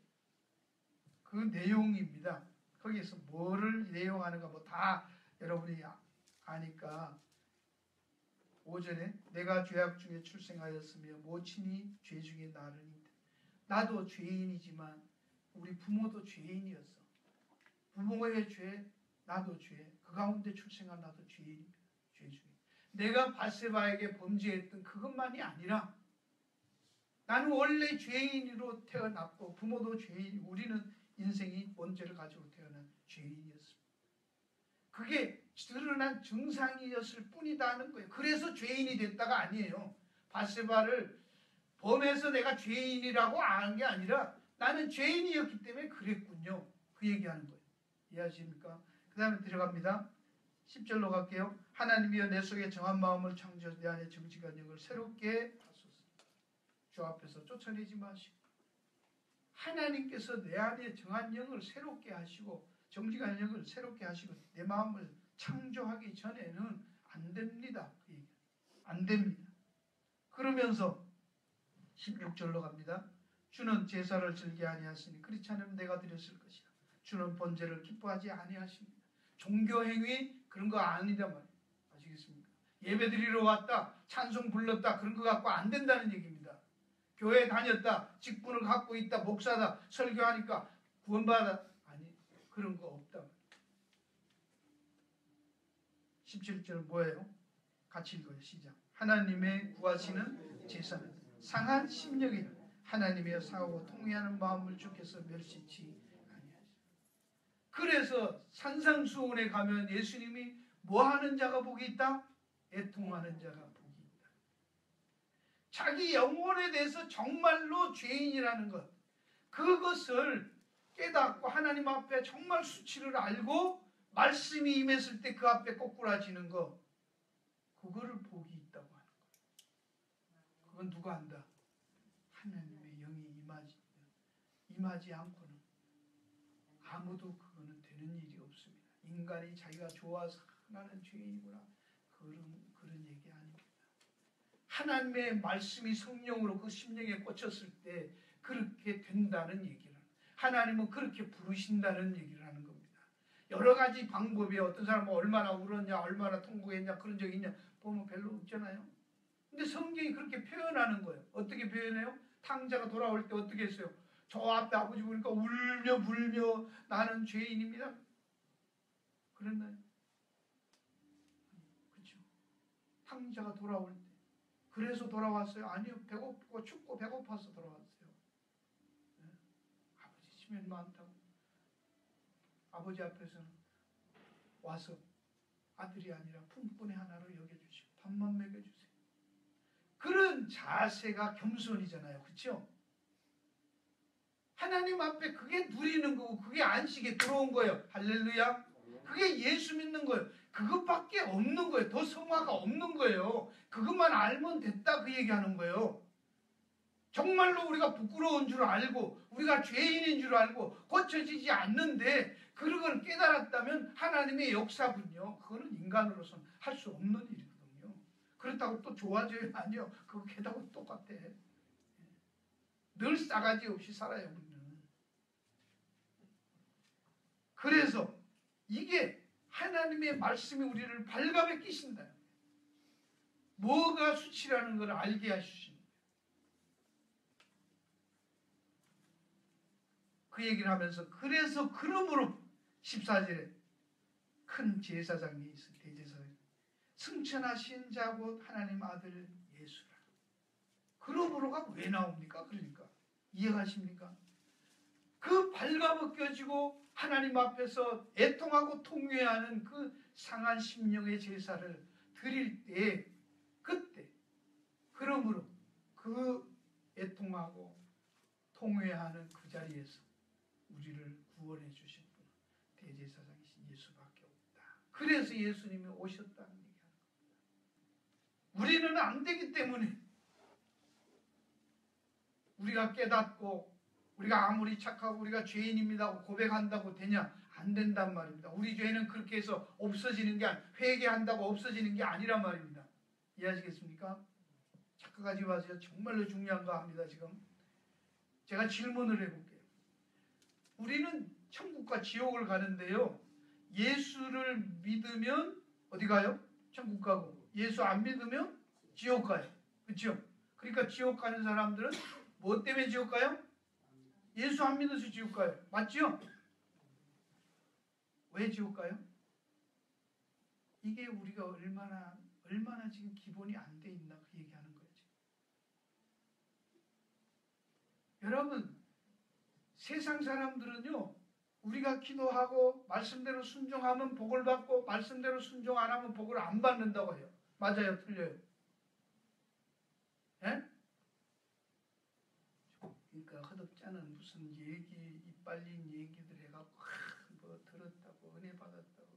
그 내용입니다. 거기에서 뭐를 내용하는가 뭐 다 여러분이 아니까, 오전에 내가 죄악 중에 출생하였으며 모친이 죄 중에 나를 잇다. 나도 죄인이지만 우리 부모도 죄인이었어. 부모의 죄, 나도 죄, 그 가운데 출생한 나도 죄인입니다. 죄 중에 내가 밧세바에게 범죄했던 그것만이 아니라 나는 원래 죄인으로 태어났고 부모도 죄인, 우리는 인생이 원죄를 가지고 태어난 죄인이었습니다. 그게 드러난 증상이었을 뿐이다 하는 거예요. 그래서 죄인이 됐다가 아니에요. 밧세바를 범해서 내가 죄인이라고 아는 게 아니라 나는 죄인이었기 때문에 그랬군요. 그 얘기하는 거예요. 이해하십니까? 그 다음에 들어갑니다. 10절로 갈게요. 하나님이여 내 속에 정한 마음을 창조해 내 안에 정직한 영을 새롭게 하소서. 주 앞에서 쫓아내지 마시고 하나님께서 내 안에 정한 영을 새롭게 하시고 정직한 영을 새롭게 하시고 내 마음을 창조하기 전에는 안 됩니다. 안 됩니다. 그러면서 16절로 갑니다. 주는 제사를 즐겨 아니하시니 그렇지 않으면 내가 드렸을 것이라. 주는 번제를 기뻐하지 아니하십니다. 종교행위 그런 거 아니다 말이에요. 아시겠습니까? 예배 드리러 왔다, 찬송 불렀다, 그런 거 갖고 안 된다는 얘기입니다. 교회 다녔다, 직분을 갖고 있다, 목사다, 설교하니까 구원받아, 아니 그런 거 없다. 17절은 뭐예요? 같이 읽어요. 시작. 하나님의 구하시는 제사는 상한 심령이라. 하나님의 사하고 통회하는 마음을 주께서 멸시치 아니하시오. 그래서 산상수훈에 가면 예수님이 뭐하는 자가 복이 있다? 애통하는 자가 복이 있다. 자기 영혼에 대해서 정말로 죄인이라는 것, 그것을 깨닫고 하나님 앞에 정말 수치를 알고 말씀이 임했을 때 그 앞에 꼬꾸라지는 것, 그거를 복이 있다고 하는 거예요. 그건 누가 한다? 하나님의 영이 임하지 않고는 아무도 그거는 되는 일이 없습니다. 인간이 자기가 좋아서 나는 죄인이구나, 그런 얘기 아닙니다. 하나님의 말씀이 성령으로 그 심령에 꽂혔을 때 그렇게 된다는 얘기를, 하나님은 그렇게 부르신다는 얘기를 하는 겁니다. 여러 가지 방법이, 어떤 사람은 얼마나 울었냐, 얼마나 통곡했냐, 그런 적이 있냐 보면 별로 없잖아요. 근데 성경이 그렇게 표현하는 거예요. 어떻게 표현해요? 탕자가 돌아올 때 어떻게 했어요? 저 앞에 아버지 보니까 울며 불며 나는 죄인입니다. 그랬나요? 그렇죠. 탕자가 돌아올 때. 그래서 돌아왔어요? 아니요. 배고프고 춥고 배고파서 돌아왔어요. 네. 아버지 치면 많다고. 아버지 앞에서는 와서 아들이 아니라 품꾼의 하나로 여겨주시고 밥만 먹여주세요. 그런 자세가 겸손이잖아요. 그렇죠? 하나님 앞에 그게 누리는 거고 그게 안식에 들어온 거예요. 할렐루야. 그게 예수 믿는 거예요. 그것밖에 없는 거예요. 더 성화가 없는 거예요. 그것만 알면 됐다 그 얘기하는 거예요. 정말로 우리가 부끄러운 줄 알고 우리가 죄인인 줄 알고 고쳐지지 않는데 그걸 깨달았다면 하나님의 역사군요. 그거는 인간으로서는 할 수 없는 일이거든요. 그렇다고 또 좋아져요? 아니요. 그거 걔하고 똑같아. 늘 싸가지 없이 살아요. 우리는. 그래서 이게 하나님의 말씀이 우리를 발감에 끼신다. 뭐가 수치라는 걸 알게 하시는 거예요. 그 얘기를 하면서 그래서 그러므로 14절에 큰 제사장이 있어. 대제사장. 승천하신 자 곧 하나님 아들 예수라. 그러므로가 왜 나옵니까? 그러니까 이해가십니까? 그 발가벗겨지고 하나님 앞에서 애통하고 통회하는 그 상한 심령의 제사를 드릴 때 그때 그러므로 그 애통하고 통회하는 그 자리에서 우리를 구원해 주신 분 대제사장이신 예수밖에 없다. 그래서 예수님이 오셨다는 얘기하는 겁니다. 우리는 안 되기 때문에 우리가 깨닫고 우리가 아무리 착하고 우리가 죄인입니다 고백한다고 되냐? 안 된단 말입니다. 우리 죄는 그렇게 해서 없어지는 게 회개한다고 없어지는 게 아니란 말입니다. 이해하시겠습니까? 착각하지 마세요. 정말로 중요한 거 합니다. 지금 제가 질문을 해볼게요. 우리는 천국과 지옥을 가는데요. 예수를 믿으면 어디 가요? 천국 가고 예수 안 믿으면 지옥 가요. 그렇죠? 그러니까 지옥 가는 사람들은 뭐 때문에 지옥 가요? 예수 안 믿어서 지옥 가요. 맞죠? 왜 지옥 가요? 이게 우리가 얼마나 지금 기본이 안 돼 있나 그 얘기하는 거예요. 지금. 여러분 세상 사람들은요. 우리가 기도하고 말씀대로 순종하면 복을 받고 말씀대로 순종 안 하면 복을 안 받는다고 해요. 맞아요? 틀려요? 예? 그러니까 헛없잖은 무슨 얘기 이빨린 얘기들 해갖고 뭐 들었다고 은혜 받았다고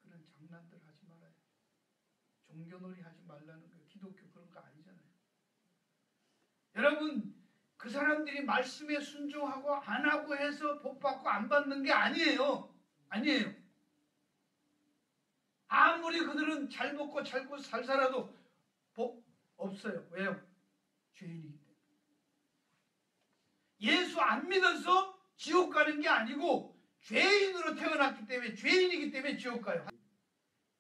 그런 장난들 하지 말아요. 종교놀이 하지 말라는 거 기독교 그런 거 아니잖아요. 여러분 그 사람들이 말씀에 순종하고 안 하고 해서 복 받고 안 받는 게 아니에요. 아니에요. 아무리 그들은 잘 먹고 잘 살아도 복 없어요. 왜요? 죄인이기 때문에. 예수 안 믿어서 지옥 가는 게 아니고 죄인으로 태어났기 때문에 죄인이기 때문에 지옥 가요.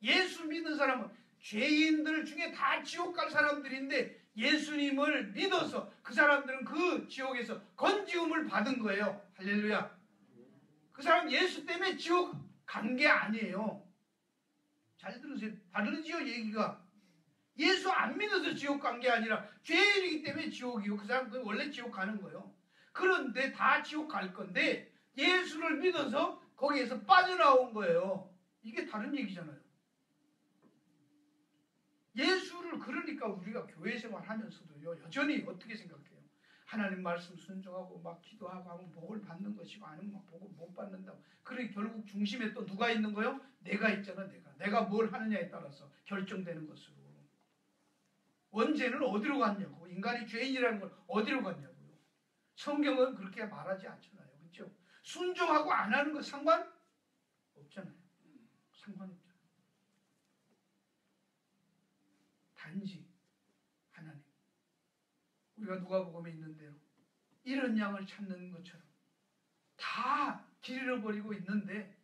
예수 믿는 사람은 죄인들 중에 다 지옥 갈 사람들인데 예수님을 믿어서 그 사람들은 그 지옥에서 건지움을 받은 거예요. 할렐루야. 그 사람 예수 때문에 지옥 간 게 아니에요. 잘 들으세요. 다르지요 얘기가. 예수 안 믿어서 지옥 간 게 아니라 죄인이기 때문에 지옥이고 그 사람 원래 지옥 가는 거예요. 그런데 다 지옥 갈 건데 예수를 믿어서 거기에서 빠져나온 거예요. 이게 다른 얘기잖아요. 예수를 그러니까 우리가 교회 생활하면서도요. 여전히 어떻게 생각해요? 하나님 말씀 순종하고 막 기도하고 하면 복을 받는 것이고 아니면 복을 못 받는다고. 그러니 결국 중심에 또 누가 있는 거예요? 내가 있잖아. 내가 뭘 하느냐에 따라서 결정되는 것으로. 원죄는 어디로 갔냐고. 인간이 죄인이라는 걸 어디로 갔냐고요. 성경은 그렇게 말하지 않잖아요. 그렇죠? 순종하고 안 하는 거 상관 없잖아요. 상관없잖아요. 단지 하나님. 우리가 누가복음에 있는 대로 이런 양을 찾는 것처럼 다 길 잃어버리고 있는데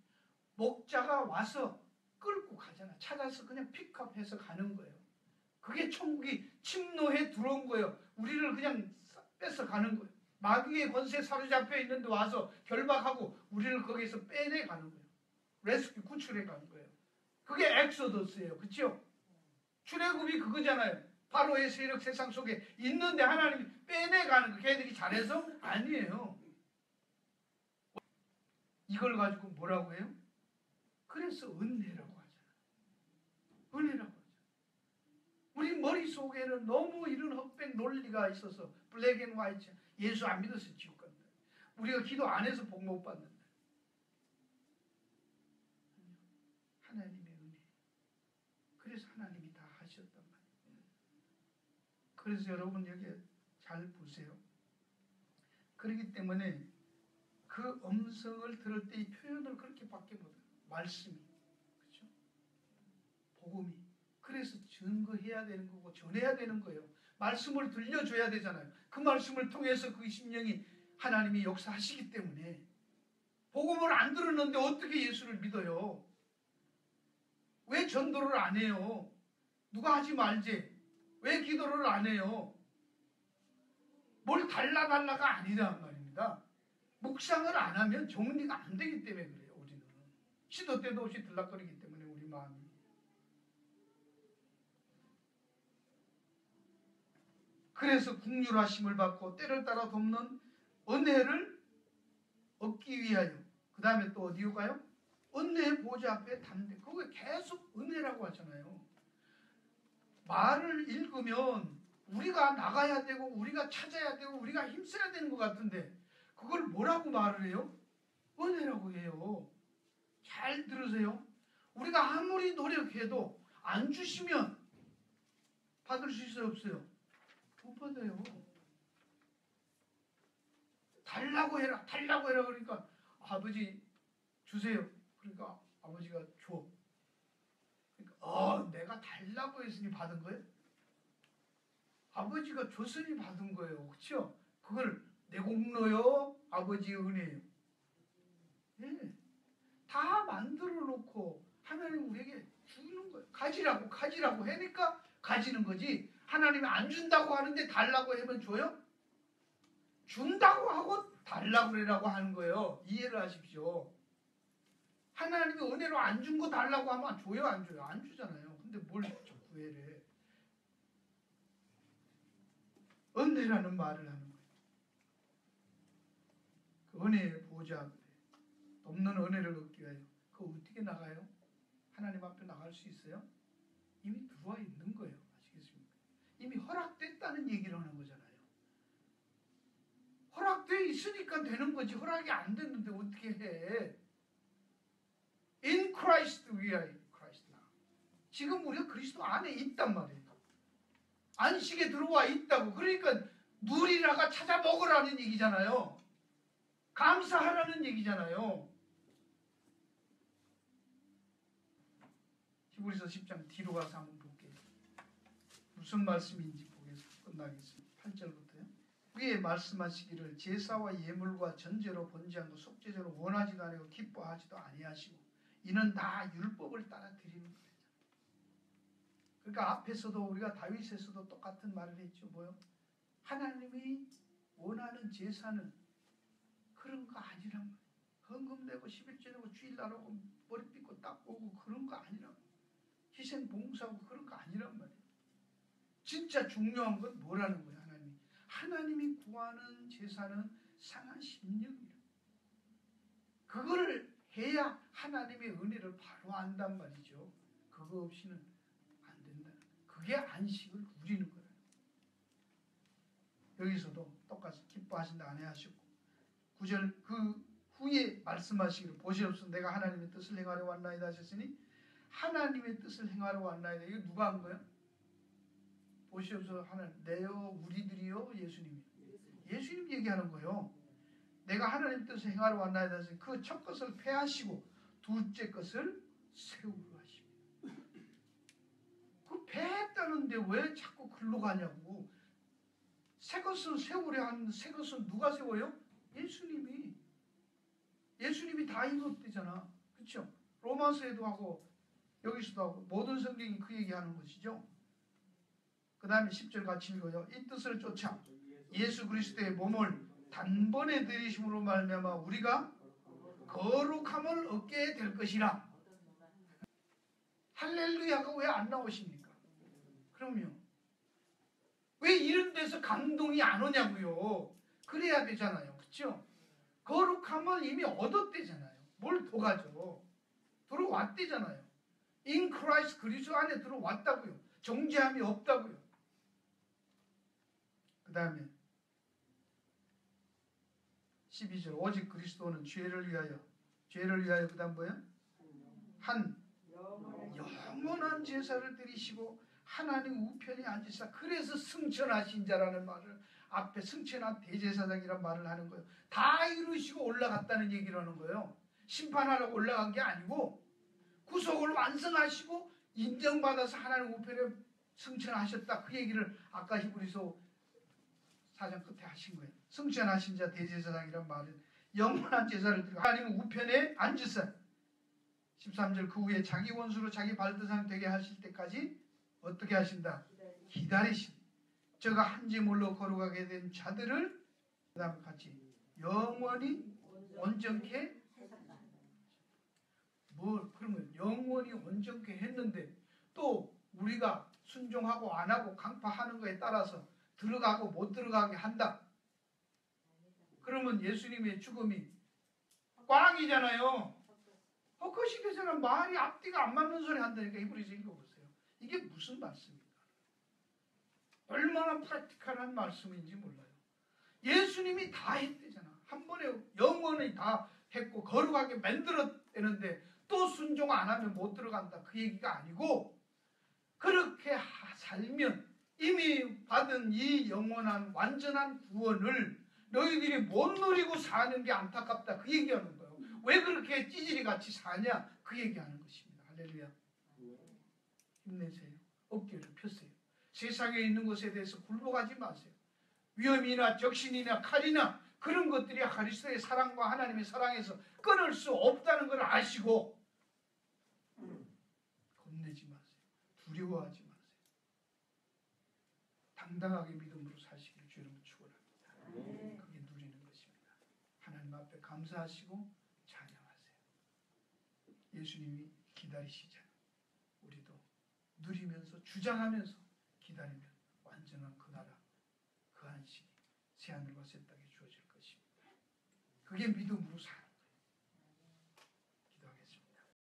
목자가 와서 끌고 가잖아. 찾아서 그냥 픽업해서 가는 거예요. 그게 천국이 침노해 들어온 거예요. 우리를 그냥 뺏어 가는 거예요. 마귀의 권세에 사로잡혀 있는데 와서 결박하고 우리를 거기서 빼내 가는 거예요. 레스큐 구출해 가는 거예요. 그게 엑소더스예요. 그렇죠? 출애굽이 그거잖아요. 바로의 세력 세상 속에 있는데 하나님이 빼내가는 거. 걔들이 잘해서? 아니에요. 이걸 가지고 뭐라고 해요? 그래서 은혜라고 하잖아요. 은혜라고 하죠. 우리 머릿속에는 너무 이런 흑백 논리가 있어서 블랙 앤 화이트, 예수 안 믿어서 지옥 간다. 우리가 기도 안 해서 복 못 받는다. 하나님의 은혜. 그래서 하나님이 다 하셨단 말이에요. 그래서 여러분 여기 잘 보세요. 그렇기 때문에 그 음성을 들을 때 이 표현을 그렇게 밖에 못해요. 말씀이. 그렇죠? 복음이. 그래서 증거해야 되는 거고 전해야 되는 거예요. 말씀을 들려줘야 되잖아요. 그 말씀을 통해서 그 심령이 하나님이 역사하시기 때문에 복음을 안 들었는데 어떻게 예수를 믿어요? 왜 전도를 안 해요? 누가 하지 말지? 왜 기도를 안 해요? 뭘 달라가 아니란 말입니다. 묵상을 안 하면 정리가 안 되기 때문에 그래요. 우리는 시도 때도 없이 들락거리기 때문에 우리 마음이. 그래서 국률하심을 받고 때를 따라 돕는 은혜를 얻기 위하여. 그 다음에 또 어디로 가요? 은혜의 보좌 앞에 담대. 그거 계속 은혜라고 하잖아요. 말을 읽으면 우리가 나가야 되고 우리가 찾아야 되고 우리가 힘써야 되는 것 같은데 그걸 뭐라고 말을 해요? 은혜라고 해요. 잘 들으세요. 우리가 아무리 노력해도 안 주시면 받을 수 있어요? 없어요? 못 받아요. 달라고 해라 그러니까 아버지 주세요. 그러니까 아버지가 줘. 그러니까 내가 달라고 했으니 받은 거예요? 아버지가 줬으니 받은 거예요. 그렇죠? 그걸 내 공로요? 아버지의 은혜요? 네. 다 만들어 놓고 하나님 우리에게 주는 거예요. 가지라고 하니까 가지는 거지. 하나님이 안 준다고 하는데 달라고 하면 줘요? 준다고 하고 달라고 그러라고 하는 거예요. 이해를 하십시오. 하나님이 은혜로 안 준 거 달라고 하면 줘요? 안 줘요? 안 주잖아요. 근데 뭘 구해래. 은혜라는 말을 하는 거예요. 그 은혜의 보좌 앞에 없는 은혜를 얻기 위하여. 그거 어떻게 나가요? 하나님 앞에 나갈 수 있어요? 이미 들어와 있는 거예요. 아시겠습니까? 이미 허락됐다는 얘기를 하는 거잖아요. 허락돼 있으니까 되는 거지. 허락이 안 됐는데 어떻게 해? In Christ we are in Christ now. 지금 우리가 그리스도 안에 있단 말이에요. 안식에 들어와 있다고. 그러니까 누리라가 찾아 먹으라는 얘기잖아요. 감사하라는 얘기잖아요. 히브리서 10장 뒤로 가서 한번 볼게요. 무슨 말씀인지 보겠습니다. 끝나겠습니다. 8절부터요. 위에 말씀하시기를 제사와 예물과 전제로 번제한 것 속죄제로 원하지도 아니고 기뻐하지도 아니하시고 이는 다 율법을 따라 드리는 거예요. 그러니까 앞에서도 우리가 다윗에서도 똑같은 말을 했죠. 뭐요? 하나님이 원하는 제사는 그런 거 아니란 말이에요. 헌금 내고 11조 내고 주일날 오고 머리 빗고 닦고 오고 그런 거 아니란 말이에요. 희생 봉사하고 그런 거 아니란 말이에요. 진짜 중요한 건 뭐라는 거예요? 하나님이 구하는 제사는 상한 심령이에요. 그거를 해야 하나님의 은혜를 바로 안단 말이죠. 그거 없이는 안 된다. 그게 안식을 누리는 거예요. 여기서도 똑같이 기뻐하신다 안 해하시고 9절 그 후에 말씀하시기를 보시옵소서 내가 하나님의 뜻을 행하려 왔나이다 하셨으니 하나님의 뜻을 행하려 왔나이다. 이거 누가 한 거예요? 보시옵소서 하나님 내요 우리들이요 예수님이 예수님 얘기하는 거예요. 내가 하나님 뜻을 행하러 왔나이다 해서 그 첫 것을 폐하시고 둘째 것을 세우려 하십니다. 그 폐했다는데 왜 자꾸 글로 가냐고. 새 것을 세우려 하는데 새 것은 누가 세워요? 예수님이 다 이뤘대잖아. 그렇죠? 로마서에도 하고 여기서도 하고 모든 성경이 그 얘기하는 것이죠. 그 다음에 10절 같이 읽어요. 이 뜻을 쫓아 예수 그리스도의 몸을 단번에 들이심으로 말미암아 우리가 거룩함을 얻게 될 것이라. 할렐루야가 왜 안 나오십니까? 그럼요. 왜 이런 데서 감동이 안 오냐고요. 그래야 되잖아요. 그렇죠? 거룩함을 이미 얻었대잖아요. 뭘 더 가져. 들어왔대잖아요. In Christ 그리스도 안에 들어왔다고요. 정죄함이 없다고요. 그 다음에 12절 오직 그리스도는 죄를 위하여 그 다음 뭐예요? 한 영원한 제사를 드리시고 하나님 우편에 앉으사 그래서 승천하신 자라는 말을 앞에 승천한 대제사장이란 말을 하는 거예요. 다 이루시고 올라갔다는 얘기를 하는 거예요. 심판하러 올라간 게 아니고 구속을 완성하시고 인정받아서 하나님 우편에 승천하셨다. 그 얘기를 아까 히브리서 4장 끝에 하신 거예요. 승천하신 자 대제사장이란 말은 영원한 제사를 드리고 하나님 우편에 앉으사 13절 그 후에 자기 원수로 자기 발등상 되게 하실 때까지 어떻게 하신다? 기다리신 저가 한지물로 걸어가게 된 자들을 그 다음에 같이 영원히 온전케 뭐 그런 거예요. 영원히 온전케 했는데 또 우리가 순종하고 안 하고 강파하는 거에 따라서 들어가고 못 들어가게 한다. 그러면 예수님의 죽음이 꽝이잖아요. 헛것이 되잖아. 말이 앞뒤가 안 맞는 소리 한다니까. 히브리서 읽어보세요. 이게 무슨 말씀입니까? 얼마나 프랙티컬한 말씀인지 몰라요. 예수님이 다 했대잖아. 한 번에 영원히 다 했고 거룩하게 만들었대는데 또 순종 안 하면 못 들어간다. 그 얘기가 아니고 그렇게 살면 이미 받은 이 영원한 완전한 구원을 너희들이 못 누리고 사는 게 안타깝다. 그 얘기하는 거예요. 왜 그렇게 찌질이 같이 사냐? 그 얘기하는 것입니다. 할렐루야. 힘내세요. 어깨를 펴세요. 세상에 있는 것에 대해서 굴복하지 마세요. 위험이나 적신이나 칼이나 그런 것들이 그리스도의 사랑과 하나님의 사랑에서 끊을 수 없다는 걸 아시고 겁내지 마세요. 두려워하지 마세요. 당당하게 믿음으로 사시기를 주님은 축원합니다. 그게 누리는 것입니다. 하나님 앞에 감사하시고 찬양하세요. 예수님이 기다리시잖아요. 우리도 누리면서 주장하면서 기다리면 완전한 그 나라 그 안식이 새하늘과 새 땅에 주어질 것입니다. 그게 믿음으로 사는